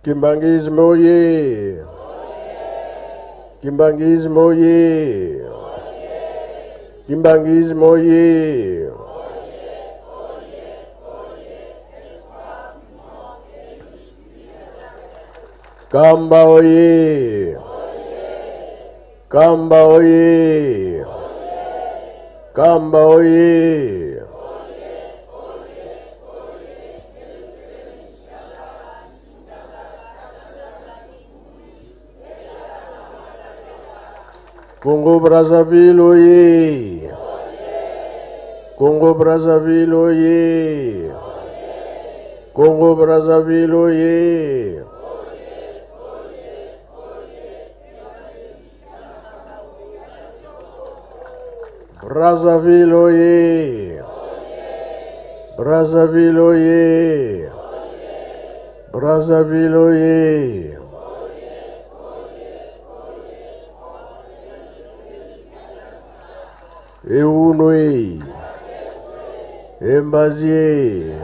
Kimbangisme oye! Kimbangisme oye! Kimbangisme oye! Kamba oye! Kamba oye! Kamba oye! Congo Brazzaville oye! Congo Brazzaville oye! Congo Brazzaville oye! Brazzaville oye! Brazzaville oye! Brazzaville oye! Eunwe, Embazie,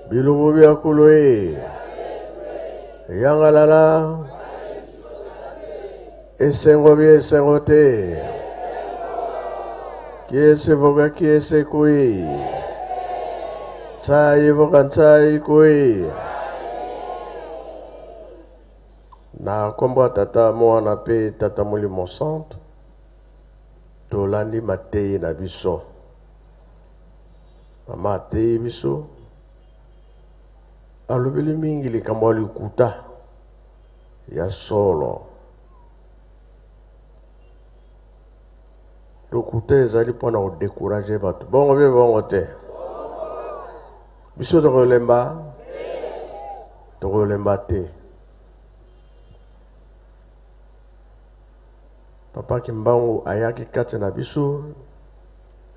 Bilungu Biakulwe, Yangalala, Esengo Bie Sengote, Kiese Voga Kiese Kui, Tsai Voga Tsai Kui. Na komba tata moana pe tata Molimo Centre. Tolandi matei na biso. Matei biso. Alobeli mingi likambo likuta ya solo. Lokuta ezali pona o décourager bato. Bongo be bongo te. Biso tokolemba. Tokolemba te. Papa Kimbangu ayaki kati na biso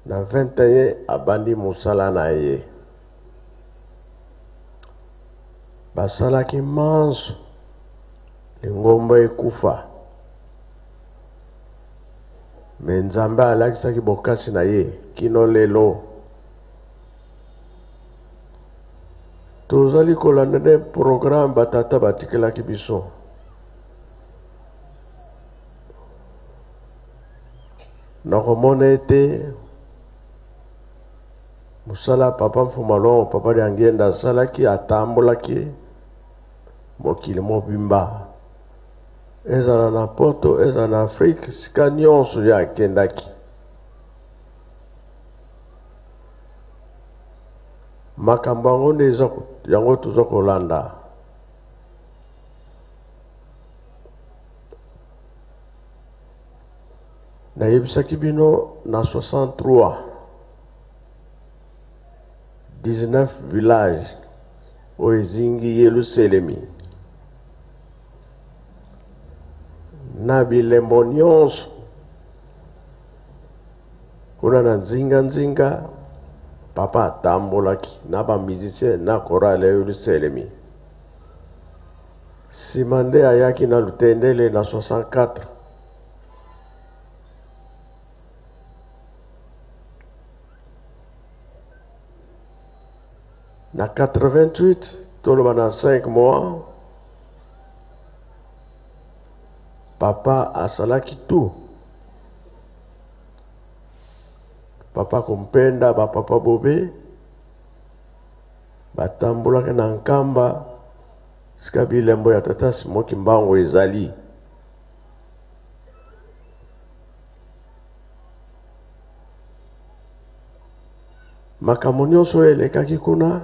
na 21 abandi musala na ye. Basalaki manso lingomba ekufa. Menzambe alakisaki bokasi na ye kino lelo. Tozali kolanda programme batata batikelaki biso. Nakomona ete musala papa Mfumalo papa Liangenda salaki atambolaki mokili mobimba ezala na poto ezala na Afrique sika nyonso ya kendaki makambo yango nde yango tozokolanda. Na yebisaki bino na 63 19 villages o ezingi Yelusalemi na bilembo nyonso kuna na nzinga papa atambolaki na ba musicien na chorale ya Yelusalemi. Simande ayaki na Lutendele na 64. Na 88, toloba na 5 mois, papa asalaki tout. Papa kumpenda ba papa bobe, batambolaki na nkamba, sika bilembo ya tata Simon Kimbangu ezali. Makambo nyonso elekaki kuna,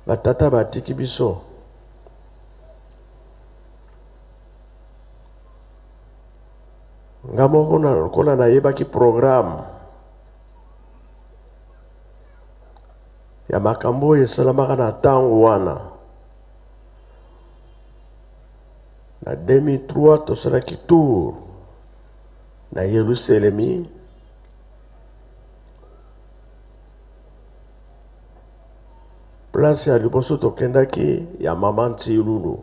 batata batiki biso. Ngamo kona na yebaki programme ya makambo esalamaka na tango wana. Na 2003 tosalaki tour na Yerusalemi. Place ya liboso tokendaki ya Mama Ntilulu.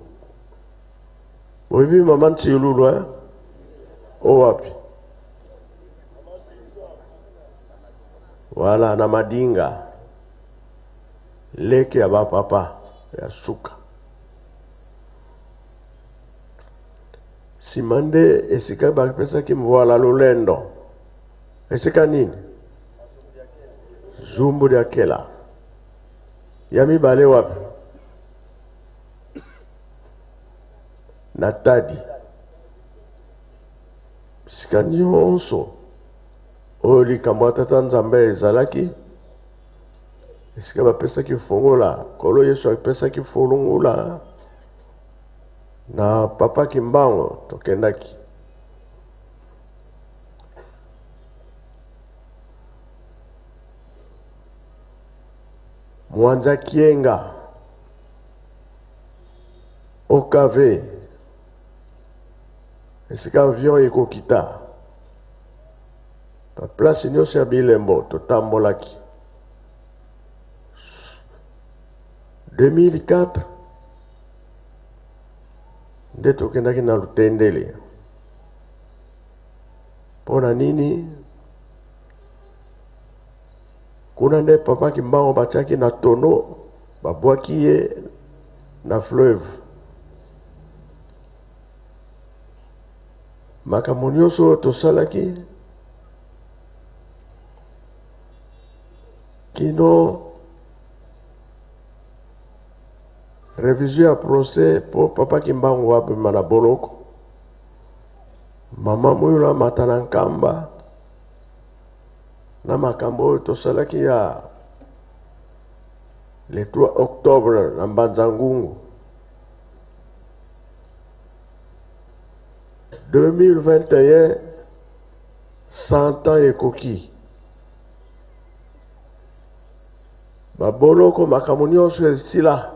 Oyebi Mama Ntilulu o wapi? Wala na Madinga. leki ya bapapa ya suka. Simande esika bapesaki mvoala lolendo. Esika nini? Zumbu dia kela. Yami bale wapi? Natadi. Sika nyonso oli kamwata tanzambe ezalaki. Esika bapesaki fongola, kolo Yesu apesaki folungula na papa Kimbango tokendaki. Mwanza Kienga OKV esika avion ekokita pa place nyonso ya bilembo totambolaki. 2004 nde tokendaki na Lutendele. Pona nini? Kuna nde papa Kimbango batiaki na tono babwaki ye na fleuve. Makambo nyonso tosalaki kino révision à procès pour papa Kimbango wabima na boloko. Mama Muyula matana nkamba na makambo tosalaki ya le 3 octobre na Mbanzangungu. 2021 100 ans ekoki. Baboloko makambo nyonso esila.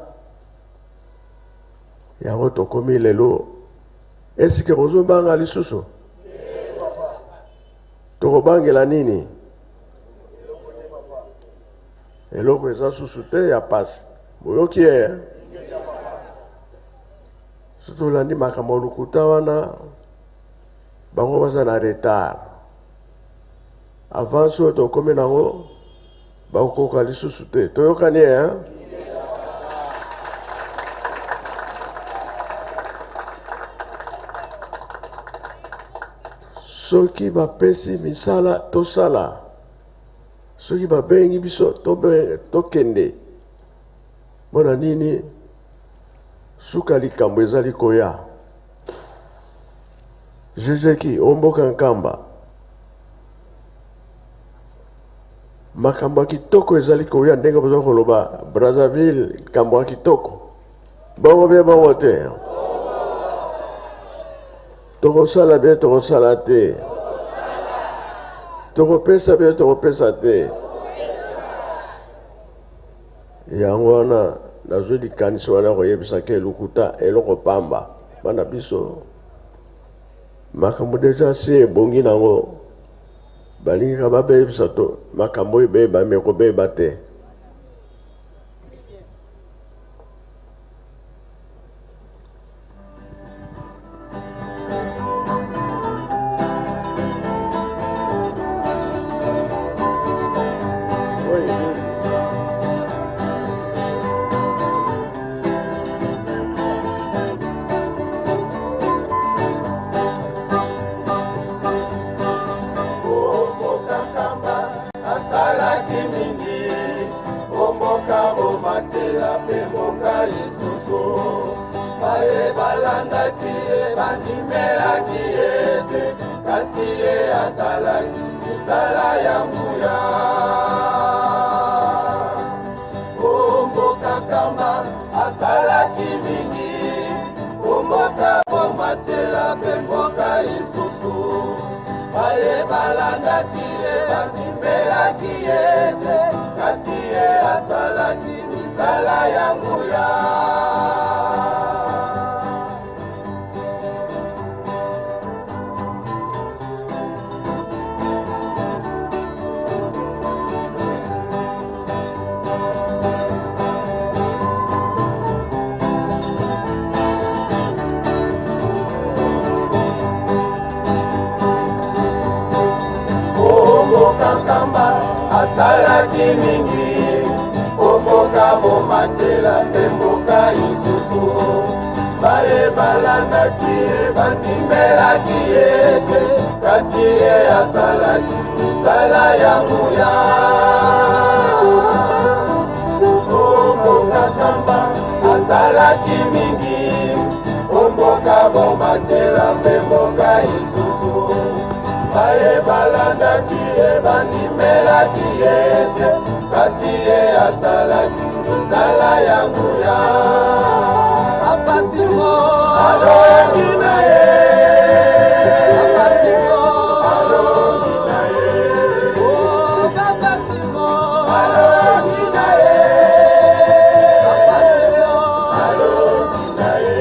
Yango tokomi lelo. Esike bozobanga lisusu? Tokobangela nini? Eloko eza susu te ya pasi. Boyoki ye. Surtout landi makambo lukuta wana bango baza na retard. Avant so tokomi nango bakokoka lisusu te. Toyokani ye, soki bapesi misala tosala, soki babengi biso tokende. Bona nini suka likambo ezali koya. Jejeki omboka nkamba makambo kitoko ezali koya ndenge bozo koloba Brazzaville kambo kitoko. Bongo be bongo te. Tokosala be tokosala te. Tokopesa be tokopesa te. Yango wana nazodi kanisa wana koyebisa ke lukuta eloko pamba bana biso makambo deja se bongi nango balingi ka babeyebisa to makambo ebe bameko beba te. Asalaki mingi, omoka bomatela mboka isusu baye balandaki bandimelaki ete kasi ye asalaki misala ya nguya omokakamba asalaki mingi omboka bomatela mboka isusu baye balandaki bandimelaki ete kasi ye asalaki misala ya nguya Papa Simo alongi na ye Papa Simo alongi na ye oh Papa Simo alongi na ye Papa Simo alongi na ye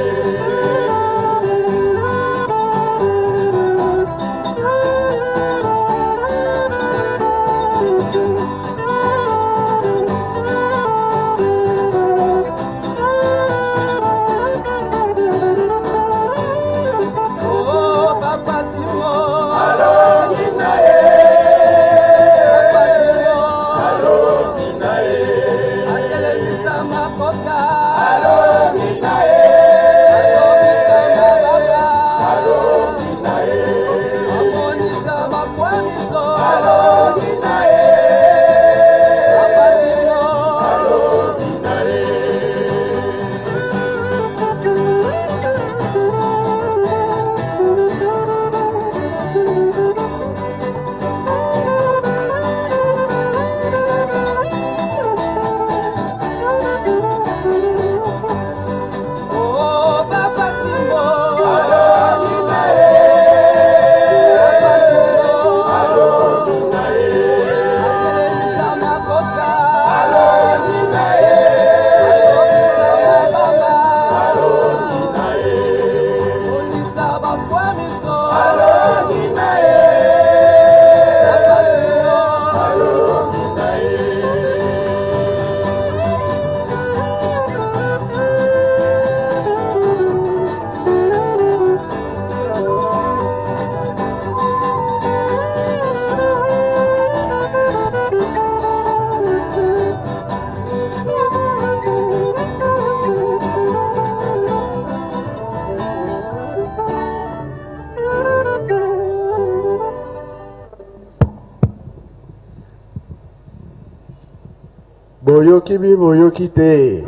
Boyoki bi boyoki te.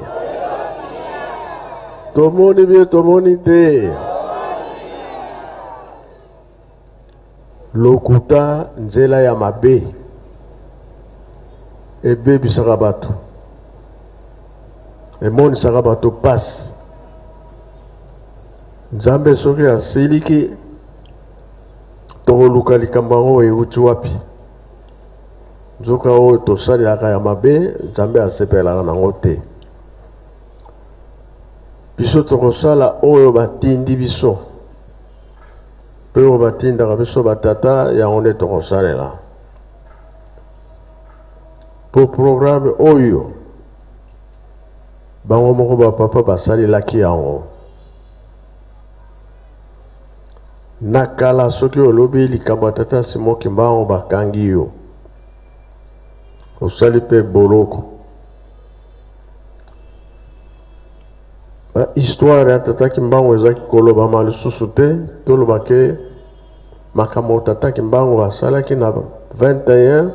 Tomoni bi tomoni te. Lokuta nzela ya mabe. Ebe bisaka bato. Emoni saka bato passe. Nzambe soki asiliki tokoluka likambo yango euti wapi. Nzoka oyo tosalelaka ya mabe Nzambe asepelaka nango te. Biso tokosala oyo batindi biso. Pe oyo batindaka biso batata yango nde tokosalela. Po programme oyo bango moko bapapa basalelaki yango. Nakala soki olobi likambo ya tata Simon Kimbangu bakangi yo. Osali pe boloko. Histoire ya tata Kimbangu ezaki koloba malisusu te. Toloba ke makambo tata Kimbangu basalaki na 21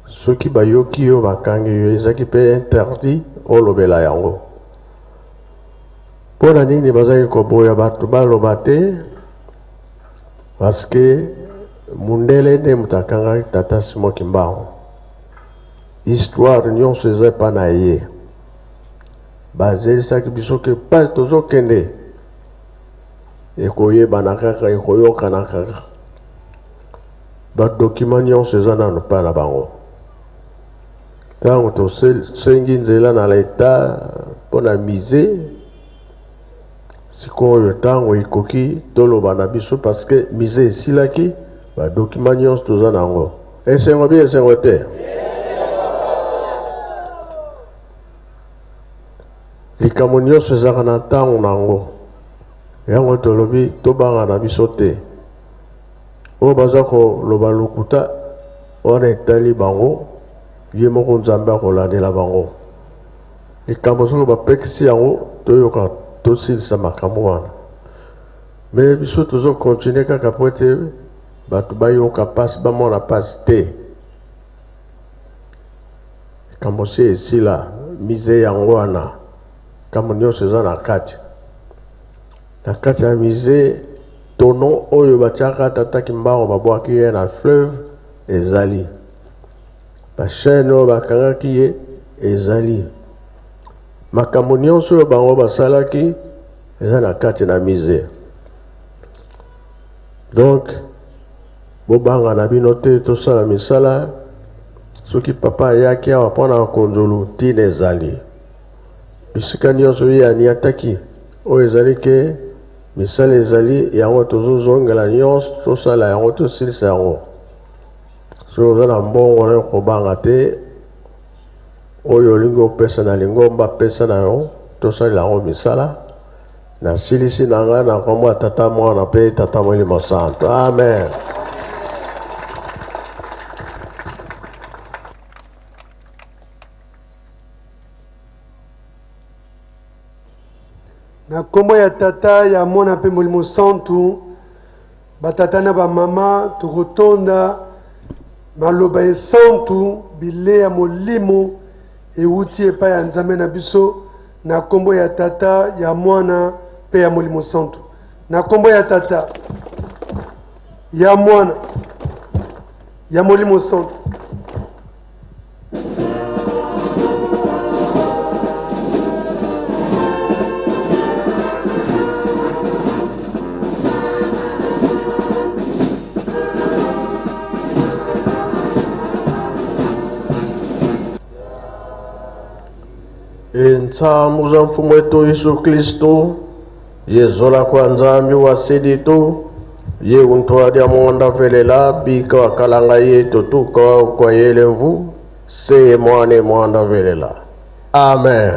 soki bayoki yo bakangi yo ezaki pe interdit olobela yango. Pona nini bazaki koboya bato baloba te parce que mundele nde mutakanga tata Simon Kimbangu. Histoire nyonso eza pa na ye. Bazelisaki biso ke pa tozokende. Ekoyebana kaka ekoyokana kaka. Badokima nyonso eza nano pa na bango. Tango tosengi nzela na leta mpona mize. Sikoyo tango ikoki toloba na biso parce que mize esilaki badokima nyonso toza nango. Esengo bi esengo te. Likambo nyonso ezaka na ntango nango. Yango tolobi tobanga na biso te. Oyo baza koloba lokuta wana etali bango ye moko Nzambe akolandela bango. likambo soki bapekisi yango toyoka tosilisa makambo wana. Me biso tozokontinue kaka po ete bato bayoka mpasi bamona mpasi te. Likambo si esila mize yango wana likambo nyonso eza na kati. Na kati ya mize tono oyo batiaka tata Kimbangu babwaki ye na fleuve ezali. Bachaine oyo bakangaki ye ezali. Makambo nyonso oyo bango basalaki eza na kati na mize. Donc bobanga na bino te tosala misala soki papa ayaki awa mpona konzolu ntina ezali. Bisika nyonso ye aniataki oyo ezali ke misala ezali yango tozozongela nyonso tosala yango tosilisa yango. So oza na mbongo na kobanga te oyo olingi opesa na lingomba pesa na yo tosalela yango misala na silisi na ngai na kombo ya tata mwana mpe tata Molimo Santo. Amen. Na kombo ya tata ya mwana mpe Molimo Santo batata na bamama tokotonda maloba esantu bile ya molimo euti epai ya Nzambe na biso na kombo ya tata ya mwana mpe ya Molimo Santo. Na kombo ya tata ya mwana ya Molimo Santo. Ntsamu za mfumu wetu Yesu Kristo yezola kwa Nzambi wa sedito ye untwadi ya mwanda velela bika wakalanga yetu tuka kwa yele mvu seye mwane mwanda velela. Amen.